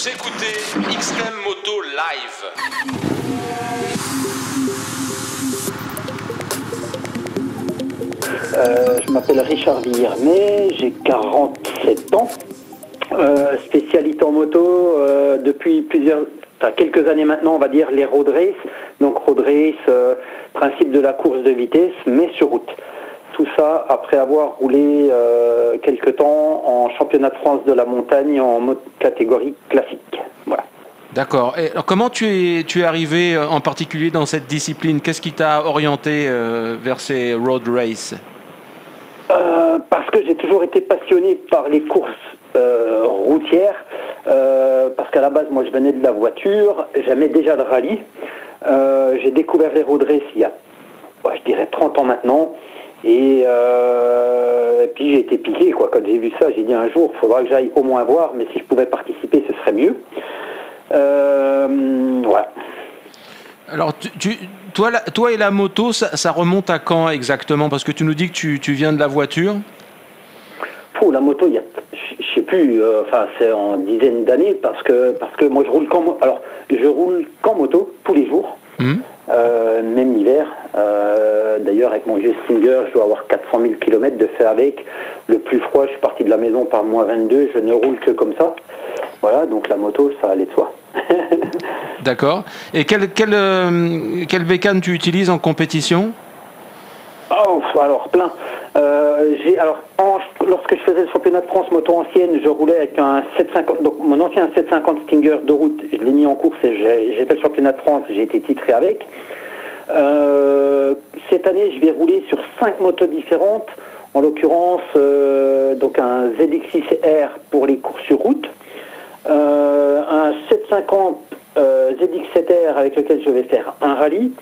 Vous écoutez XM Moto Live. Je m'appelle Richard Villermet, j'ai 47 ans. Spécialité en moto depuis quelques années maintenant, on va dire les road race. Donc road race, principe de la course de vitesse, mais sur route. Tout ça après avoir roulé quelques temps en championnat de France de la montagne en catégorie classique. Voilà. D'accord. Et alors, comment tu es arrivé en particulier dans cette discipline? Qu'est-ce qui t'a orienté vers ces road races? Parce que j'ai toujours été passionné par les courses routières. Parce qu'à la base, moi, je venais de la voiture. J'aimais déjà le rallye. J'ai découvert les road races il y a, je dirais, 30 ans maintenant. Et puis j'ai été piqué, quoi. Quand j'ai vu ça, j'ai dit un jour, il faudra que j'aille au moins voir, mais si je pouvais participer, ce serait mieux. Voilà. Alors, toi et la moto, ça remonte à quand exactement? Parce que tu nous dis que tu viens de la voiture. La moto, je sais plus, c'est en dizaines d'années, parce que moi je roule qu'en moto tous les jours. Même l'hiver. D'ailleurs, avec mon vieux Stinger, je dois avoir 400 000 km de fait avec. Le plus froid, je suis parti de la maison par -22, je ne roule que comme ça. Voilà, donc la moto, ça allait de soi. D'accord. Et quelle bécane tu utilises en compétition? Alors, plein. Lorsque je faisais le championnat de France moto ancienne, je roulais avec un 750. Donc, mon ancien 750 Stinger de route, je l'ai mis en course et j'ai fait le championnat de France, j'ai été titré avec. Cette année, je vais rouler sur 5 motos différentes. En l'occurrence, donc un ZX6R pour les courses sur route, un 750 ZX7R avec lequel je vais faire un rallye.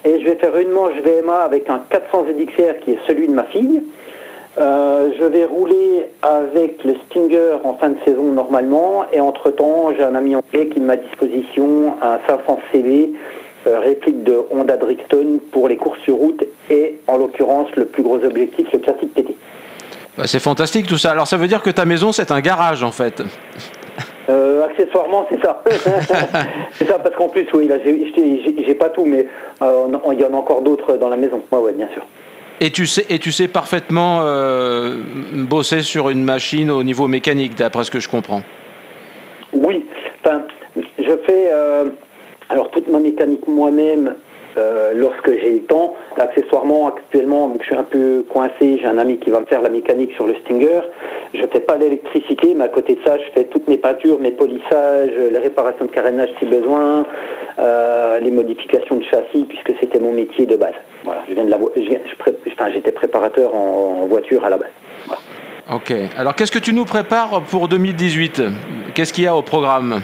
Et je vais faire une manche VMA avec un 400 ZXR qui est celui de ma fille. Je vais rouler avec le Stinger en fin de saison normalement. Et entre-temps, j'ai un ami anglais qui met à disposition un 500 CV réplique de Honda Drixton pour les courses sur route. Et en l'occurrence, le plus gros objectif, le classique TT. C'est fantastique tout ça. Alors ça veut dire que ta maison, c'est un garage en fait. Accessoirement, c'est ça. C'est ça, parce qu'en plus, oui, là, j'ai pas tout, mais il y en a encore d'autres dans la maison. Ouais, bien sûr. Et tu sais parfaitement bosser sur une machine au niveau mécanique, d'après ce que je comprends. Oui, je fais toute ma mécanique moi-même lorsque j'ai le temps. Accessoirement, actuellement, vu que je suis un peu coincé, j'ai un ami qui va me faire la mécanique sur le Stinger. Je ne fais pas l'électricité, mais à côté de ça, je fais toutes mes peintures, mes polissages, les réparations de carénage si besoin, les modifications de châssis, puisque c'était mon métier de base. Voilà, j'étais préparateur en voiture à la base. Voilà. Ok. Alors, qu'est-ce que tu nous prépares pour 2018? Qu'est-ce qu'il y a au programme?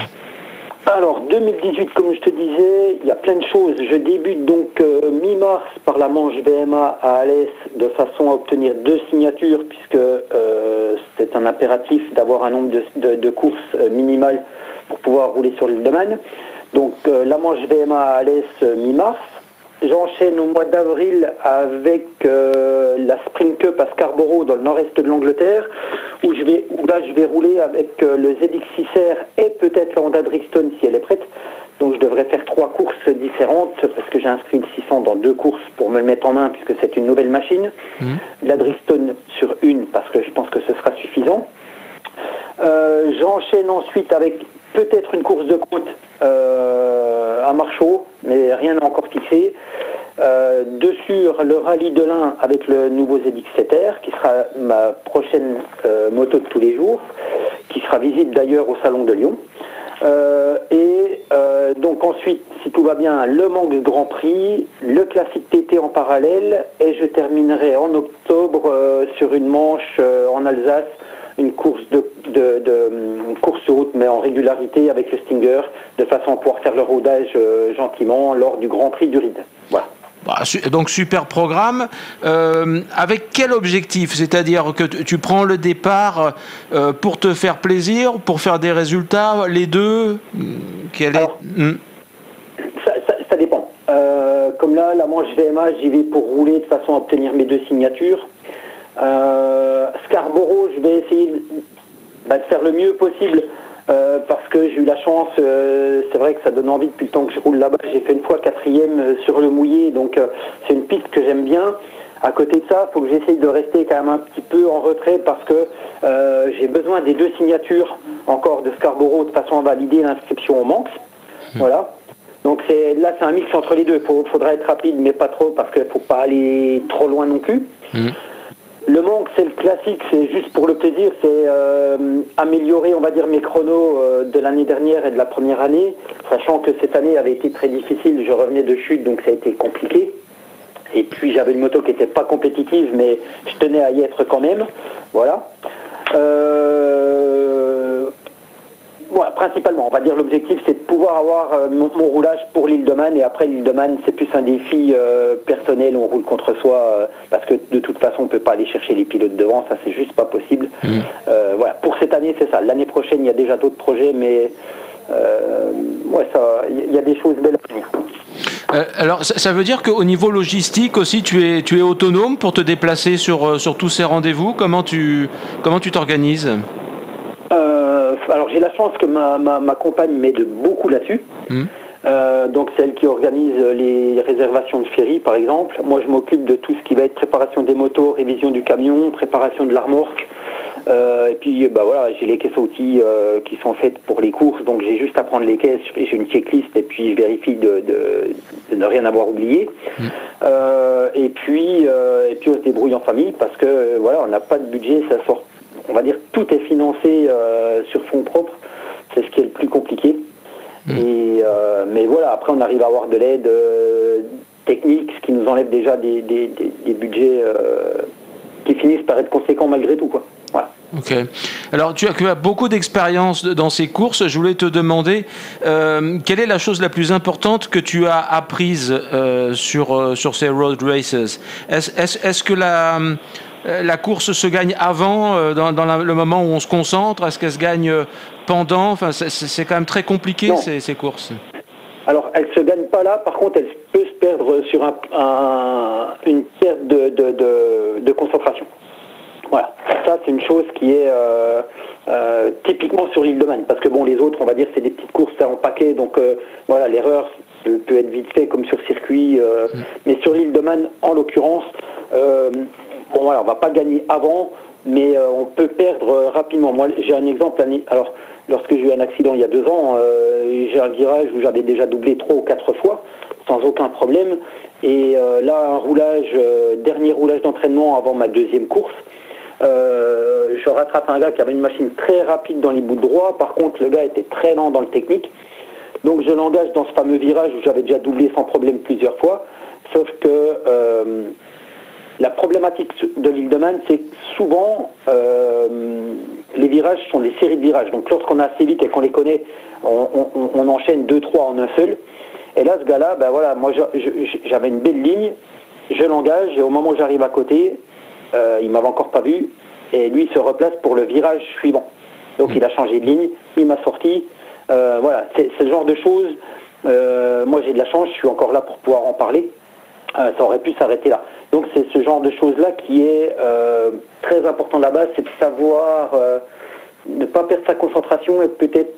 Alors, 2018, comme je te disais, il y a plein de choses. Je débute donc mi-mars par la manche VMA à Alès de façon à obtenir 2 signatures, puisque c'est un impératif d'avoir un nombre de courses minimales pour pouvoir rouler sur l'île de Man. Donc, la manche VMA à Alès mi-mars. J'enchaîne au mois d'avril avec la Spring Cup à Scarborough dans le nord-est de l'Angleterre, où je vais rouler avec le ZX6R et peut-être la Honda Drixton si elle est prête. Donc je devrais faire 3 courses différentes parce que j'ai inscrit le 600 dans 2 courses pour me le mettre en main puisque c'est une nouvelle machine. La Drixton sur une parce que je pense que ce sera suffisant. J'enchaîne ensuite avec peut-être une course de côte à Marchaux, mais rien n'est encore fixé. Dessus, le rallye de l'Ain avec le nouveau ZX7R, qui sera ma prochaine moto de tous les jours, qui sera visible d'ailleurs au Salon de Lyon. Donc ensuite, si tout va bien, le Manx Grand Prix, le classique TT en parallèle, et je terminerai en octobre sur une manche en Alsace, une course une course sur route mais en régularité avec le Stinger, de façon à pouvoir faire le rodage gentiment lors du Grand Prix du Ride. Voilà. Donc super programme. Avec quel objectif? C'est-à-dire que tu prends le départ pour te faire plaisir, pour faire des résultats, les deux? Ça dépend. Comme là, la manche VMA, j'y vais pour rouler de façon à obtenir mes 2 signatures. Scarborough, je vais essayer de faire le mieux possible parce que j'ai eu la chance, c'est vrai que ça donne envie depuis le temps que je roule là-bas. J'ai fait une fois 4e sur le mouillé, donc c'est une piste que j'aime bien. À côté de ça, il faut que j'essaye de rester quand même un petit peu en retrait parce que j'ai besoin des 2 signatures encore de Scarborough de façon à valider l'inscription au Manx. Voilà. Donc là, c'est un mix entre les deux. Il faudra être rapide, mais pas trop parce qu'il ne faut pas aller trop loin non plus. Le Manx, c'est le classique, c'est juste pour le plaisir, c'est améliorer, on va dire, mes chronos de l'année dernière et de la première année, sachant que cette année avait été très difficile. Je revenais de chute, donc ça a été compliqué. Et puis j'avais une moto qui n'était pas compétitive, mais je tenais à y être quand même. Voilà. Voilà, principalement, on va dire l'objectif, c'est de pouvoir avoir mon roulage pour l'île de Man. Et après, l'île de Man, c'est plus un défi personnel. On roule contre soi parce que de toute façon, on ne peut pas aller chercher les pilotes devant. Ça, c'est juste pas possible. Voilà. Pour cette année, c'est ça. L'année prochaine, il y a déjà d'autres projets, mais ouais, il y a des choses belles à venir. Alors, ça veut dire qu'au niveau logistique aussi, tu es autonome pour te déplacer sur tous ces rendez-vous. Comment tu t'organises? Alors, j'ai la chance que ma compagne m'aide beaucoup là-dessus. Donc, c'est elle qui organise les réservations de ferry, par exemple. Moi, je m'occupe de tout ce qui va être préparation des motos, révision du camion, préparation de la remorque. Et puis, voilà, j'ai les caisses à outils qui sont faites pour les courses. Donc, j'ai juste à prendre les caisses. J'ai une checklist et puis je vérifie de ne rien avoir oublié. Et puis, on se débrouille en famille parce que, voilà, on n'a pas de budget, ça sort. On va dire tout est financé sur fonds propres, c'est ce qui est le plus compliqué. Mais voilà, après on arrive à avoir de l'aide technique, ce qui nous enlève déjà des budgets qui finissent par être conséquents malgré tout, quoi. Voilà. Ok. Alors tu as beaucoup d'expérience dans ces courses. Je voulais te demander quelle est la chose la plus importante que tu as apprise sur ces road races. Est-ce que la course se gagne avant, dans le moment où on se concentre? Est-ce qu'elle se gagne pendant? Enfin, c'est quand même très compliqué ces courses. Alors, elle ne se gagne pas là. Par contre, elle peut se perdre sur une perte de concentration. Voilà. Ça, c'est une chose qui est typiquement sur l'île de Man. Parce que bon, les autres, on va dire, c'est des petites courses en paquet. Donc, voilà, l'erreur peut être vite fait comme sur circuit. Mais sur l'île de Man, en l'occurrence, bon, voilà, on va pas gagner avant, mais on peut perdre rapidement. Moi, j'ai un exemple. Alors, lorsque j'ai eu un accident il y a 2 ans, j'ai un virage où j'avais déjà doublé 3 ou 4 fois, sans aucun problème. Et là, dernier roulage d'entraînement avant ma 2e course, je rattrape un gars qui avait une machine très rapide dans les bouts de droit. Par contre, le gars était très lent dans le technique. Donc, je l'engage dans ce fameux virage où j'avais déjà doublé sans problème plusieurs fois. Sauf que la problématique de l'île de Man, c'est que souvent, les virages sont des séries de virages. Donc, lorsqu'on a assez vite et qu'on les connaît, on enchaîne 2-3 en un seul. Et là, ce gars-là, voilà, moi, j'avais une belle ligne, je l'engage, et au moment où j'arrive à côté, il m'avait encore pas vu, et lui, il se replace pour le virage suivant. Donc, il a changé de ligne, il m'a sorti. Voilà, c'est ce genre de choses. Moi, j'ai de la chance, je suis encore là pour pouvoir en parler. Ça aurait pu s'arrêter là. Donc c'est ce genre de choses-là qui est très important là-bas, c'est de savoir ne pas perdre sa concentration et peut-être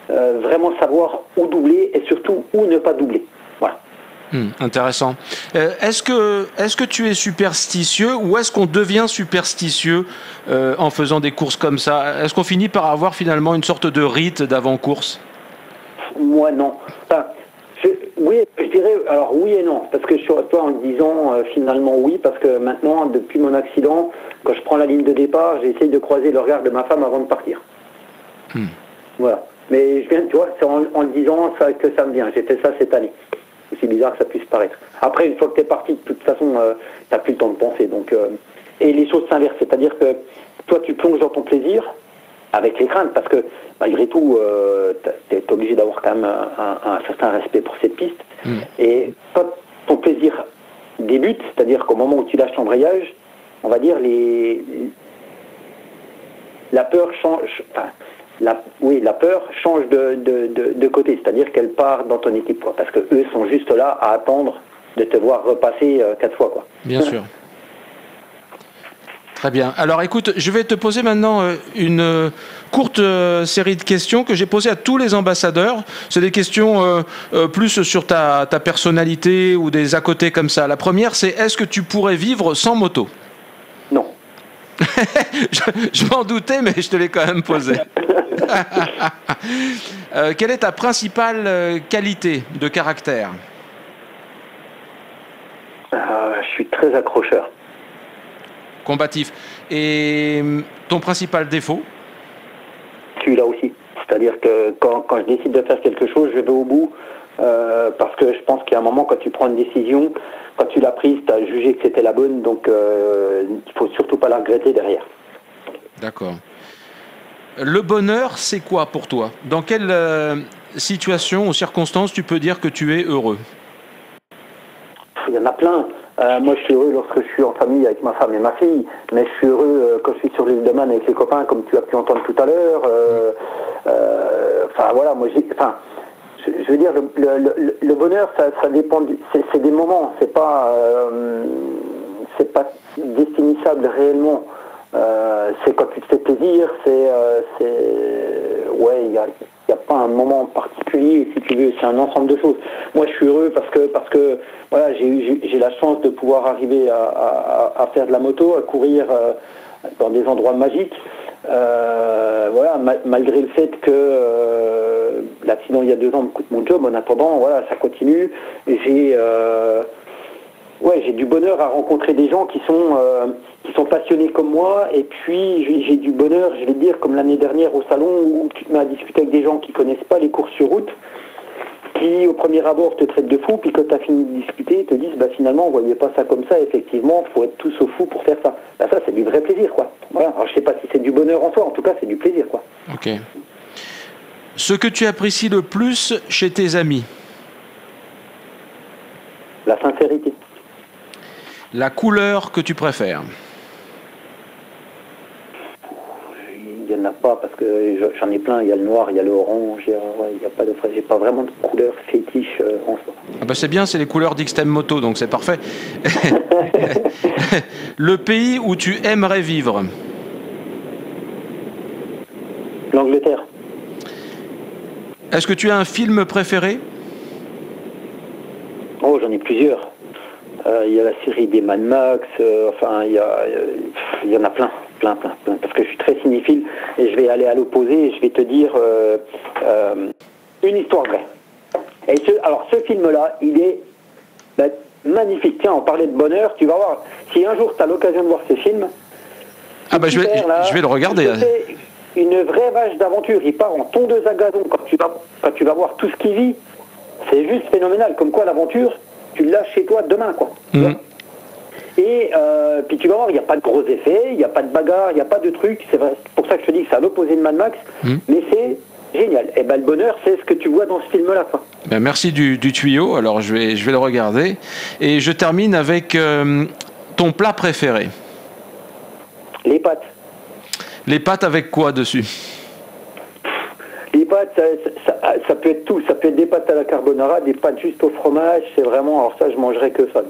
vraiment savoir où doubler et surtout où ne pas doubler. Voilà. Intéressant. Est-ce que tu es superstitieux ou est-ce qu'on devient superstitieux en faisant des courses comme ça? Est-ce qu'on finit par avoir finalement une sorte de rite d'avant-course? Moi non. Enfin, oui, je dirais, alors oui et non, parce que sur toi en le disant finalement oui, parce que maintenant, depuis mon accident, quand je prends la ligne de départ, j'essaye de croiser le regard de ma femme avant de partir. Voilà. Mais je viens, tu vois, c'est en le disant ça, que ça me vient. J'ai fait ça cette année. Aussi bizarre que ça puisse paraître. Après, une fois que tu es parti, de toute façon, tu n'as plus le temps de penser. Donc, et les choses s'inversent, c'est-à-dire que toi, tu plonges dans ton plaisir avec les craintes, parce que malgré tout, tu es obligé d'avoir quand même un certain respect pour cette piste. Et quand ton plaisir débute, c'est-à-dire qu'au moment où tu lâches l'embrayage, on va dire la peur change. Enfin, la peur change de côté, c'est-à-dire qu'elle part dans ton équipe, quoi, parce que eux sont juste là à attendre de te voir repasser 4 fois, quoi. Bien sûr. Très bien. Alors écoute, je vais te poser maintenant une courte série de questions que j'ai posées à tous les ambassadeurs. C'est des questions plus sur ta personnalité ou des à côté comme ça. La première, c'est est-ce que tu pourrais vivre sans moto? Non. Je m'en doutais, mais je te l'ai quand même posé. Quelle est ta principale qualité de caractère? Je suis très accrocheur. Combatif. Et ton principal défaut? Celui-là aussi. C'est-à-dire que quand je décide de faire quelque chose, je vais au bout. Parce que je pense qu'il y a un moment, quand tu prends une décision, quand tu l'as prise, tu as jugé que c'était la bonne. Donc il faut surtout pas la regretter derrière. D'accord. Le bonheur, c'est quoi pour toi? Dans quelle situation ou circonstances tu peux dire que tu es heureux? Il y en a plein. Moi, je suis heureux lorsque je suis en famille avec ma femme et ma fille, mais je suis heureux quand je suis sur l'île de Man avec les copains, comme tu as pu entendre tout à l'heure. Enfin, voilà, moi, je veux dire, le bonheur, ça dépend. C'est des moments. C'est pas définissable réellement. C'est quand tu te fais plaisir. Ouais, il y a pas un moment particulier, si tu veux. C'est un ensemble de choses. Moi, je suis heureux parce que voilà, j'ai la chance de pouvoir arriver à faire de la moto, à courir dans des endroits magiques. Voilà, malgré le fait que l'accident il y a 2 ans me coûte mon job, en attendant, voilà, ça continue. J'ai du bonheur à rencontrer des gens qui sont passionnés comme moi, et puis j'ai du bonheur, je vais dire, comme l'année dernière au salon où tu te mets à discuter avec des gens qui connaissent pas les courses sur route, qui au premier abord te traitent de fou, puis quand tu as fini de discuter, ils te disent finalement on voyait pas ça comme ça, effectivement, faut être tous au fou pour faire ça. Ça c'est du vrai plaisir, quoi. Voilà. Alors je sais pas si c'est du bonheur en soi, en tout cas c'est du plaisir, quoi. Ok. Ce que tu apprécies le plus chez tes amis? La sincérité. La couleur que tu préfères? Il n'y en a pas, parce que j'en ai plein. Il y a le noir, il y a le orange, il y a pas de j'ai pas vraiment de couleur fétiche en soi. Ah bah c'est bien, c'est les couleurs d'Xtreme Moto, donc c'est parfait. Le pays où tu aimerais vivre? L'Angleterre. Est-ce que tu as un film préféré? Oh, j'en ai plusieurs. Il y a la série des Mad Max, enfin il y en a plein, parce que je suis très cinéphile et je vais aller à l'opposé et je vais te dire une histoire vraie. Et ce film-là, il est magnifique. Tiens, on parlait de bonheur, tu vas voir, si un jour tu as l'occasion de voir ce film, je vais le regarder. C'est une vraie vache d'aventure, il part en tondeuse à gazon quand tu vas voir tout ce qu'il vit, c'est juste phénoménal, comme quoi l'aventure, tu l'as chez toi demain, quoi. Mmh. Et puis tu vas voir, il n'y a pas de gros effets, il n'y a pas de bagarre, il n'y a pas de trucs. C'est vrai, c'est pour ça que je te dis que c'est à l'opposé de Mad Max, mais c'est génial. Et le bonheur, c'est ce que tu vois dans ce film-là, quoi. Merci du tuyau. Alors je vais le regarder. Et je termine avec ton plat préféré. Les pâtes. Les pâtes avec quoi dessus? Les pâtes, ça peut être tout. Ça peut être des pâtes à la carbonara, des pâtes juste au fromage. C'est vraiment, alors ça, je mangerais que ça.